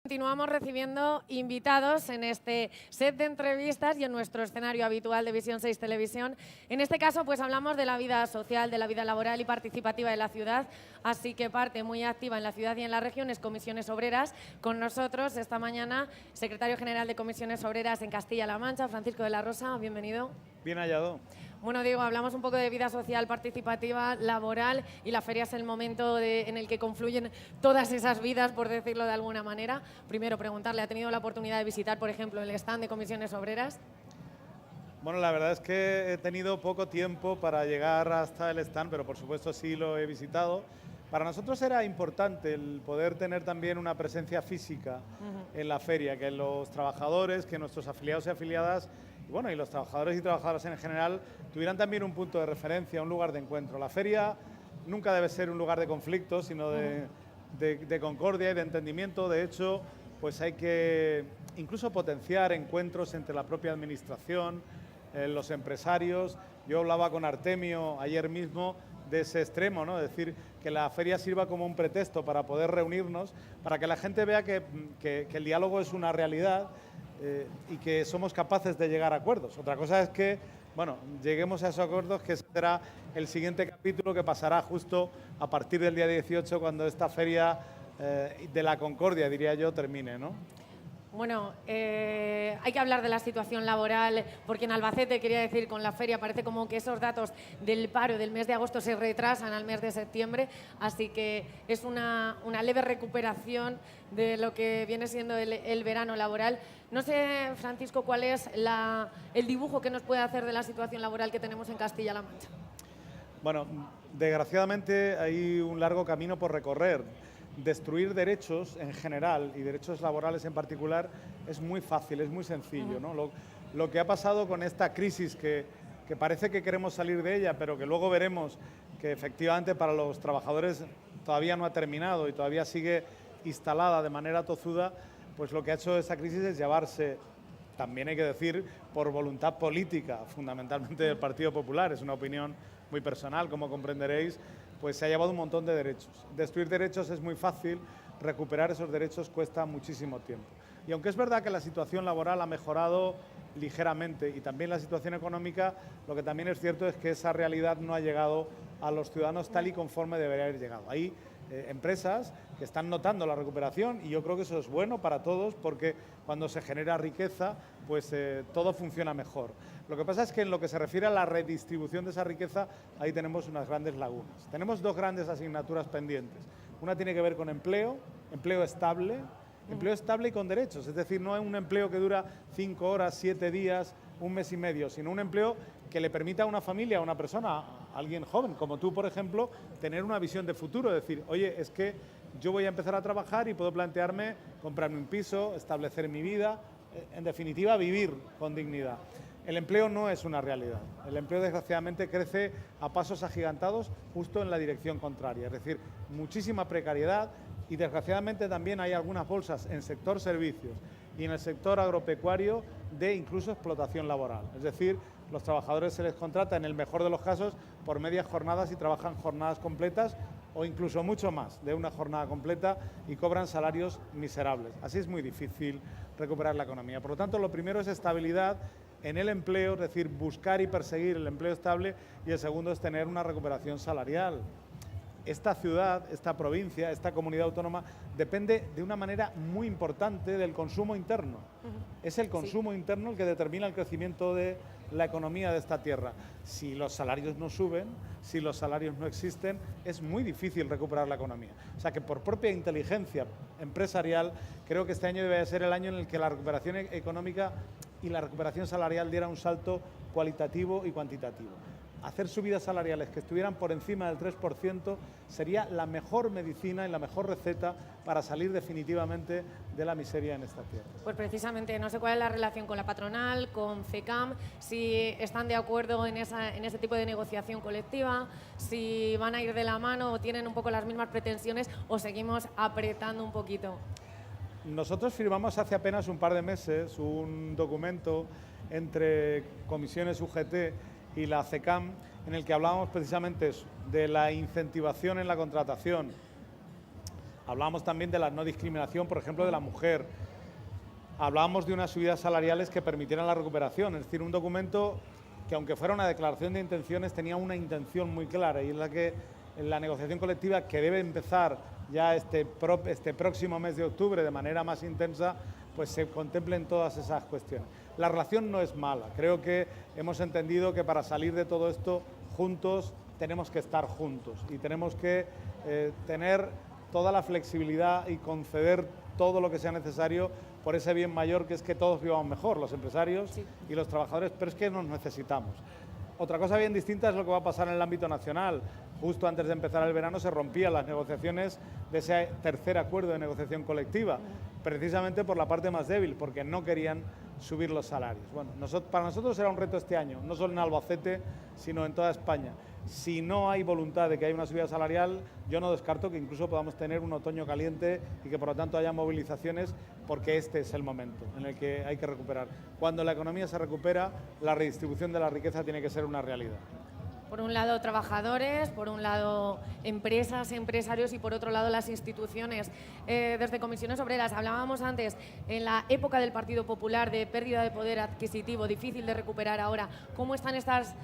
Continuamos recibiendo invitados en este set de entrevistas y en nuestro escenario habitual de Visión 6 Televisión. En este caso, pues hablamos de la vida social, de la vida laboral y participativa de la ciudad, así que parte muy activa en la ciudad y en la región es Comisiones Obreras. Con nosotros esta mañana, secretario general de Comisiones Obreras en Castilla-La Mancha, Francisco de la Rosa, bienvenido. Bien hallado. Bueno, Diego, hablamos un poco de vida social, participativa, laboral, y la feria es el momento en el que confluyen todas esas vidas, por decirlo de alguna manera. Primero, preguntarle, ¿ha tenido la oportunidad de visitar, por ejemplo, el stand de Comisiones Obreras? Bueno, la verdad es que he tenido poco tiempo para llegar hasta el stand, pero por supuesto sí lo he visitado. Para nosotros era importante el poder tener también una presencia física en la feria, que los trabajadores, que nuestros afiliados y afiliadas, y bueno, y los trabajadores y trabajadoras en general, tuvieran también un punto de referencia, un lugar de encuentro. La feria nunca debe ser un lugar de conflicto, sino de concordia y de entendimiento. De hecho, pues hay que incluso potenciar encuentros entre la propia administración, los empresarios. Yo hablaba con Artemio ayer mismo de ese extremo, ¿no? Es decir, que la feria sirva como un pretexto para poder reunirnos, para que la gente vea que el diálogo es una realidad y que somos capaces de llegar a acuerdos. Otra cosa es que, bueno, lleguemos a esos acuerdos, que será el siguiente capítulo que pasará justo a partir del día 18, cuando esta feria de la concordia, diría yo, termine, ¿no? Bueno, hay que hablar de la situación laboral, porque en Albacete, quería decir, con la feria parece como que esos datos del paro del mes de agosto se retrasan al mes de septiembre, así que es una leve recuperación de lo que viene siendo el verano laboral. No sé, Francisco, cuál es el dibujo que nos puede hacer de la situación laboral que tenemos en Castilla-La Mancha. Bueno, desgraciadamente hay un largo camino por recorrer. Destruir derechos en general y derechos laborales en particular es muy fácil, es muy sencillo, ¿no? Lo que ha pasado con esta crisis que parece que queremos salir de ella, pero que luego veremos que efectivamente para los trabajadores todavía no ha terminado y todavía sigue instalada de manera tozuda, pues lo que ha hecho esa crisis es llevarse, también hay que decir, por voluntad política, fundamentalmente del Partido Popular, es una opinión muy personal, como comprenderéis, pues se ha llevado un montón de derechos. Destruir derechos es muy fácil, recuperar esos derechos cuesta muchísimo tiempo. Y aunque es verdad que la situación laboral ha mejorado ligeramente y también la situación económica, lo que también es cierto es que esa realidad no ha llegado a los ciudadanos tal y conforme debería haber llegado. Hay empresas que están notando la recuperación y yo creo que eso es bueno para todos, porque cuando se genera riqueza, pues todo funciona mejor. Lo que pasa es que en lo que se refiere a la redistribución de esa riqueza, ahí tenemos unas grandes lagunas. Tenemos dos grandes asignaturas pendientes. Una tiene que ver con empleo estable y con derechos. Es decir, no es un empleo que dura 5 horas, 7 días, un mes y medio, sino un empleo que le permita a una familia, a una persona, a alguien joven, como tú, por ejemplo, tener una visión de futuro. Decir, oye, es que yo voy a empezar a trabajar y puedo plantearme comprarme un piso, establecer mi vida, en definitiva, vivir con dignidad. El empleo no es una realidad. El empleo, desgraciadamente, crece a pasos agigantados justo en la dirección contraria. Es decir, muchísima precariedad y, desgraciadamente, también hay algunas bolsas en sector servicios y en el sector agropecuario de incluso explotación laboral. Es decir, los trabajadores se les contrata, en el mejor de los casos, por medias jornadas y trabajan jornadas completas o incluso mucho más de una jornada completa y cobran salarios miserables. Así es muy difícil recuperar la economía. Por lo tanto, lo primero es estabilidad en el empleo, es decir, buscar y perseguir el empleo estable, y el segundo es tener una recuperación salarial. Esta ciudad, esta provincia, esta comunidad autónoma depende de una manera muy importante del consumo interno. Es el consumo interno el que determina el crecimiento de la economía de esta tierra. Si los salarios no suben, si los salarios no existen, es muy difícil recuperar la economía. O sea que por propia inteligencia empresarial, creo que este año debe ser el año en el que la recuperación económica y la recuperación salarial diera un salto cualitativo y cuantitativo. Hacer subidas salariales que estuvieran por encima del 3% sería la mejor medicina y la mejor receta para salir definitivamente de la miseria en esta tierra. Pues precisamente, no sé cuál es la relación con la patronal, con CECAM, si están de acuerdo en ese tipo de negociación colectiva, si van a ir de la mano o tienen un poco las mismas pretensiones o seguimos apretando un poquito. Nosotros firmamos hace apenas un par de meses un documento entre Comisiones UGT y la CECAM, en el que hablábamos precisamente eso, de la incentivación en la contratación, Hablábamos también de la no discriminación, por ejemplo, de la mujer. Hablábamos de unas subidas salariales que permitieran la recuperación, es decir, un documento que, aunque fuera una declaración de intenciones, tenía una intención muy clara, y es la que en la negociación colectiva, que debe empezar ya este próximo mes de octubre de manera más intensa, pues se contemplen todas esas cuestiones. La relación no es mala, creo que hemos entendido que para salir de todo esto juntos tenemos que estar juntos y tenemos que tener toda la flexibilidad y conceder todo lo que sea necesario por ese bien mayor, que es que todos vivamos mejor, los empresarios y los trabajadores, pero es que nos necesitamos. Otra cosa bien distinta es lo que va a pasar en el ámbito nacional. Justo antes de empezar el verano se rompían las negociaciones de ese tercer acuerdo de negociación colectiva, precisamente por la parte más débil, porque no querían subir los salarios. Bueno, para nosotros será un reto este año, no solo en Albacete, sino en toda España. Si no hay voluntad de que haya una subida salarial, yo no descarto que incluso podamos tener un otoño caliente y que por lo tanto haya movilizaciones, porque este es el momento en el que hay que recuperar. Cuando la economía se recupera, la redistribución de la riqueza tiene que ser una realidad. Por un lado trabajadores, por un lado empresas, empresarios y por otro lado las instituciones. Desde Comisiones Obreras hablábamos antes, en la época del Partido Popular, de pérdida de poder adquisitivo, difícil de recuperar ahora. ¿Cómo están estas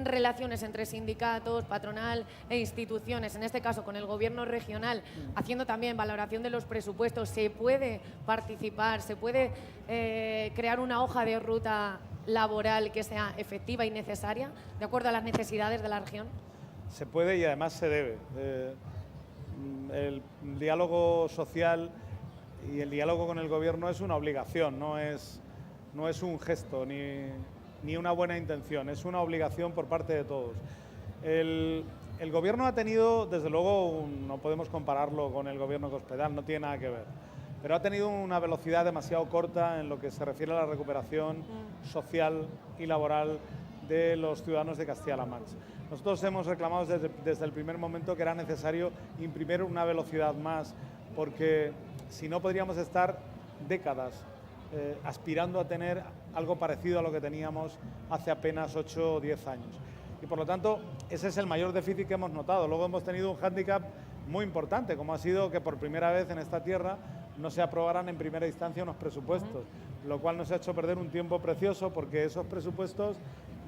relaciones entre sindicatos, patronal e instituciones, en este caso con el gobierno regional, haciendo también valoración de los presupuestos? ¿Se puede participar, se puede crear una hoja de ruta laboral que sea efectiva y necesaria, de acuerdo a las necesidades de la región? Se puede y además se debe. El diálogo social y el diálogo con el gobierno es una obligación, no es un gesto ni una buena intención, es una obligación por parte de todos. El gobierno ha tenido, desde luego, no podemos compararlo con el gobierno de Cospedal, no tiene nada que ver, pero ha tenido una velocidad demasiado corta en lo que se refiere a la recuperación social y laboral de los ciudadanos de Castilla-La Mancha. Nosotros hemos reclamado desde el primer momento que era necesario imprimir una velocidad más, porque si no podríamos estar décadas aspirando a tener algo parecido a lo que teníamos hace apenas 8 o 10 años. Y por lo tanto, ese es el mayor déficit que hemos notado. Luego hemos tenido un hándicap muy importante, como ha sido que por primera vez en esta tierra no se aprobaran en primera instancia unos presupuestos, lo cual nos ha hecho perder un tiempo precioso, porque esos presupuestos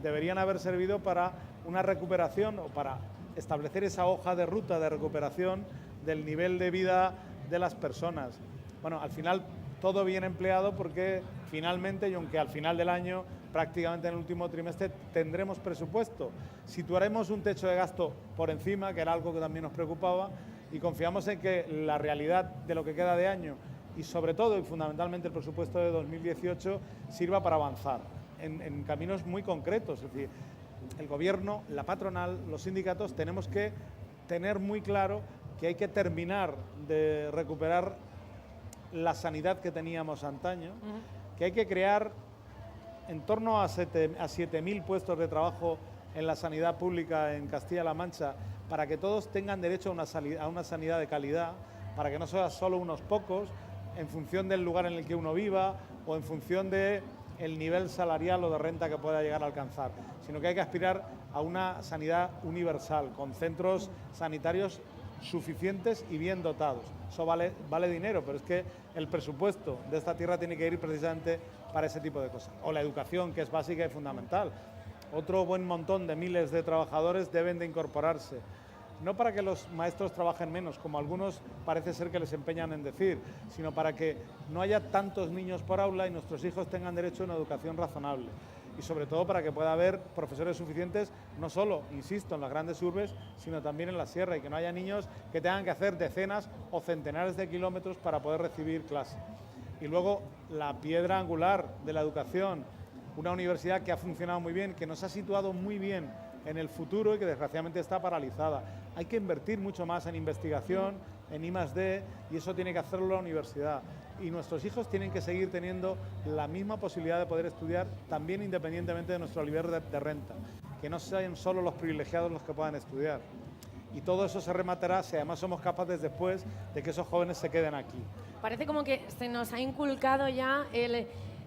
deberían haber servido para una recuperación o para establecer esa hoja de ruta de recuperación del nivel de vida de las personas. Bueno, al final todo bien empleado, porque finalmente, y aunque al final del año, prácticamente en el último trimestre, tendremos presupuesto, situaremos un techo de gasto por encima, que era algo que también nos preocupaba, y confiamos en que la realidad de lo que queda de año y sobre todo y fundamentalmente el presupuesto de 2018 sirva para avanzar en caminos muy concretos. Es decir, el gobierno, la patronal, los sindicatos tenemos que tener muy claro que hay que terminar de recuperar la sanidad que teníamos antaño, que hay que crear en torno a 7.000 puestos de trabajo en la sanidad pública en Castilla-La Mancha, para que todos tengan derecho a una sanidad de calidad, para que no sea solo unos pocos, en función del lugar en el que uno viva o en función del nivel salarial o de renta que pueda llegar a alcanzar, sino que hay que aspirar a una sanidad universal, con centros sanitarios suficientes y bien dotados. Eso vale dinero, pero es que el presupuesto de esta tierra tiene que ir precisamente para ese tipo de cosas. O la educación, que es básica y fundamental. Otro buen montón de miles de trabajadores deben de incorporarse, no para que los maestros trabajen menos, como algunos parece ser que les empeñan en decir, sino para que no haya tantos niños por aula y nuestros hijos tengan derecho a una educación razonable. Y sobre todo para que pueda haber profesores suficientes, no solo, insisto, en las grandes urbes, sino también en la sierra, y que no haya niños que tengan que hacer decenas o centenares de kilómetros para poder recibir clase. Y luego, la piedra angular de la educación, una universidad que ha funcionado muy bien, que nos ha situado muy bien en el futuro y que desgraciadamente está paralizada. Hay que invertir mucho más en investigación, en I+D, y eso tiene que hacerlo la universidad. Y nuestros hijos tienen que seguir teniendo la misma posibilidad de poder estudiar, también independientemente de nuestro nivel de renta, que no sean solo los privilegiados los que puedan estudiar. Y todo eso se rematará si además somos capaces después de que esos jóvenes se queden aquí. Parece como que se nos ha inculcado ya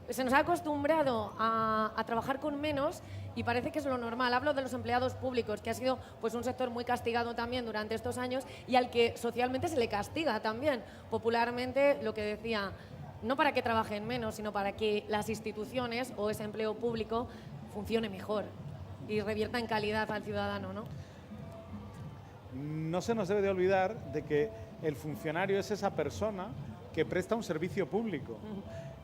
se nos ha acostumbrado a trabajar con menos y parece que es lo normal. Hablo de los empleados públicos, que ha sido pues, un sector muy castigado también durante estos años y al que socialmente se le castiga también. Popularmente, lo que decía, no para que trabajen menos, sino para que las instituciones o ese empleo público funcione mejor y revierta en calidad al ciudadano, ¿no? No se nos debe de olvidar de que el funcionario es esa persona que presta un servicio público.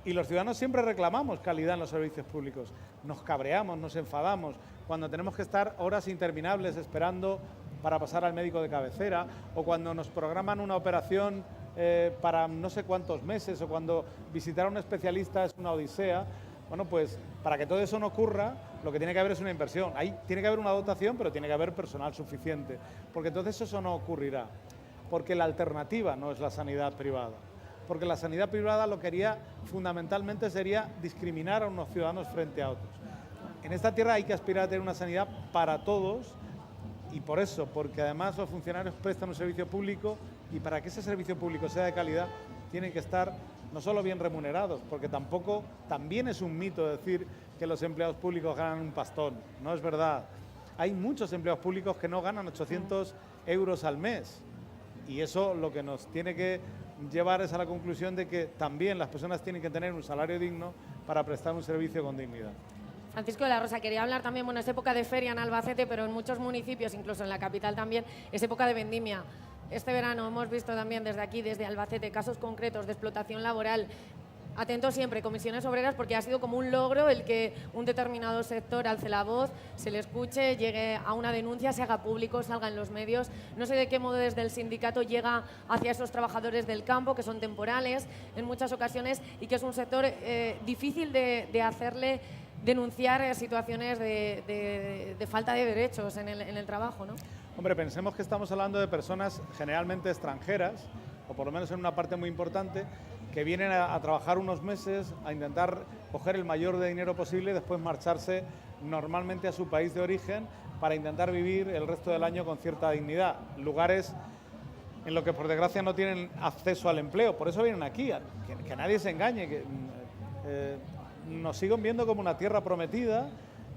Y los ciudadanos siempre reclamamos calidad en los servicios públicos. Nos cabreamos, nos enfadamos cuando tenemos que estar horas interminables esperando para pasar al médico de cabecera, o cuando nos programan una operación para no sé cuántos meses, o cuando visitar a un especialista es una odisea. Bueno, pues para que todo eso no ocurra, lo que tiene que haber es una inversión. Ahí tiene que haber una dotación, pero tiene que haber personal suficiente, porque entonces eso no ocurrirá. Porque la alternativa no es la sanidad privada. Porque la sanidad privada lo que haría fundamentalmente sería discriminar a unos ciudadanos frente a otros. En esta tierra hay que aspirar a tener una sanidad para todos, y por eso, porque además los funcionarios prestan un servicio público, y para que ese servicio público sea de calidad, tienen que estar no solo bien remunerados, porque también es un mito decir que los empleados públicos ganan un pastón. No es verdad. Hay muchos empleados públicos que no ganan 800 euros al mes, y eso lo que nos tiene que llevar es a la conclusión de que también las personas tienen que tener un salario digno para prestar un servicio con dignidad. Francisco de la Rosa, quería hablar también, bueno, es época de feria en Albacete, pero en muchos municipios, incluso en la capital también, es época de vendimia. Este verano hemos visto también desde aquí, desde Albacete, casos concretos de explotación laboral. Atento siempre, comisiones obreras, porque ha sido como un logro el que un determinado sector alce la voz, se le escuche, llegue a una denuncia, se haga público, salga en los medios. No sé de qué modo desde el sindicato llega hacia esos trabajadores del campo, que son temporales en muchas ocasiones, y que es un sector difícil de hacerle denunciar situaciones de falta de derechos en el trabajo, ¿no? Hombre, pensemos que estamos hablando de personas generalmente extranjeras, o por lo menos en una parte muy importante, que vienen a trabajar unos meses, a intentar coger el mayor de dinero posible y después marcharse normalmente a su país de origen para intentar vivir el resto del año con cierta dignidad. Lugares en los que por desgracia no tienen acceso al empleo, por eso vienen aquí, que nadie se engañe, que nos siguen viendo como una tierra prometida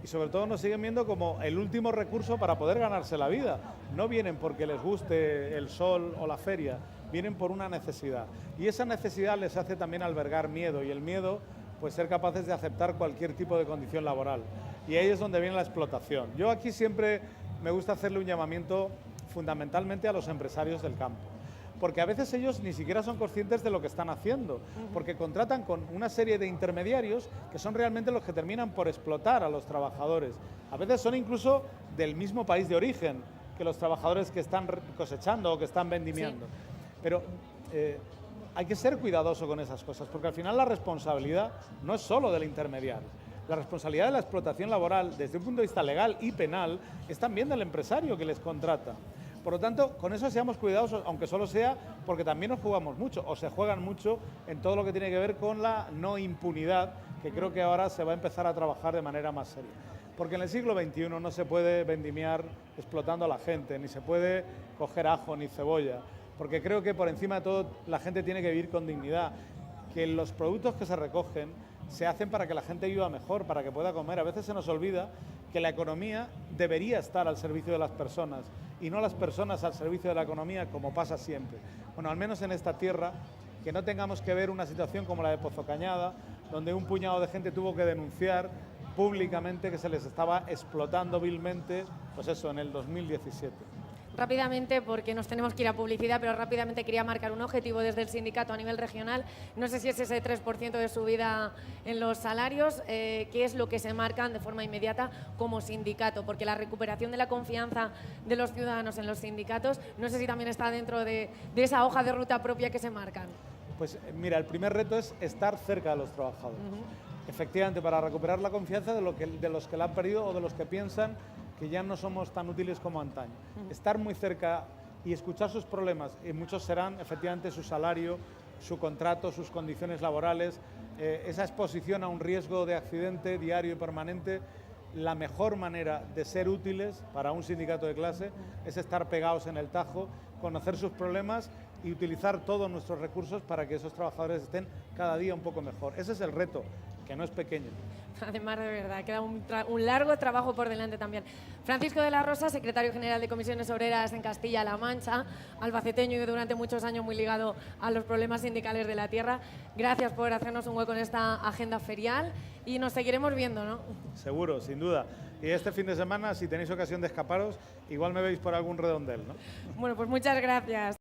y sobre todo nos siguen viendo como el último recurso para poder ganarse la vida. No vienen porque les guste el sol o la feria, vienen por una necesidad. Y esa necesidad les hace también albergar miedo, y el miedo, pues ser capaces de aceptar cualquier tipo de condición laboral. Y ahí es donde viene la explotación. Yo aquí siempre me gusta hacerle un llamamiento fundamentalmente a los empresarios del campo, porque a veces ellos ni siquiera son conscientes de lo que están haciendo, porque contratan con una serie de intermediarios que son realmente los que terminan por explotar a los trabajadores. A veces son incluso del mismo país de origen que los trabajadores que están cosechando o que están vendimiando. Sí. Pero hay que ser cuidadoso con esas cosas, porque al final la responsabilidad no es solo del intermediario. La responsabilidad de la explotación laboral, desde un punto de vista legal y penal, es también del empresario que les contrata. Por lo tanto, con eso seamos cuidadosos, aunque solo sea porque también nos jugamos mucho, o se juegan mucho en todo lo que tiene que ver con la no impunidad, que creo que ahora se va a empezar a trabajar de manera más seria. Porque en el siglo XXI no se puede vendimiar explotando a la gente, ni se puede coger ajo ni cebolla, porque creo que por encima de todo la gente tiene que vivir con dignidad, que los productos que se recogen se hacen para que la gente viva mejor, para que pueda comer. A veces se nos olvida que la economía debería estar al servicio de las personas y no las personas al servicio de la economía, como pasa siempre. Bueno, al menos en esta tierra, que no tengamos que ver una situación como la de Pozo Cañada, donde un puñado de gente tuvo que denunciar públicamente que se les estaba explotando vilmente, pues eso, en el 2017. Rápidamente, porque nos tenemos que ir a publicidad, pero rápidamente quería marcar un objetivo desde el sindicato a nivel regional. No sé si es ese 3% de subida en los salarios, qué es lo que se marcan de forma inmediata como sindicato, porque la recuperación de la confianza de los ciudadanos en los sindicatos, no sé si también está dentro de esa hoja de ruta propia que se marcan. Pues mira, el primer reto es estar cerca de los trabajadores. Efectivamente, para recuperar la confianza de los que la han perdido o de los que piensan que ya no somos tan útiles como antaño. Estar muy cerca y escuchar sus problemas, y muchos serán efectivamente su salario, su contrato, sus condiciones laborales, esa exposición a un riesgo de accidente diario y permanente. La mejor manera de ser útiles para un sindicato de clase es estar pegados en el tajo, conocer sus problemas y utilizar todos nuestros recursos para que esos trabajadores estén cada día un poco mejor. Ese es el reto que no es pequeño. Además, de verdad, queda un largo trabajo por delante también. Francisco de la Rosa, secretario general de Comisiones Obreras en Castilla-La Mancha, albaceteño y durante muchos años muy ligado a los problemas sindicales de la tierra. Gracias por hacernos un hueco en esta agenda ferial y nos seguiremos viendo, ¿no? Seguro, sin duda. Y este fin de semana, si tenéis ocasión de escaparos, igual me veis por algún redondel, ¿no? Bueno, pues muchas gracias.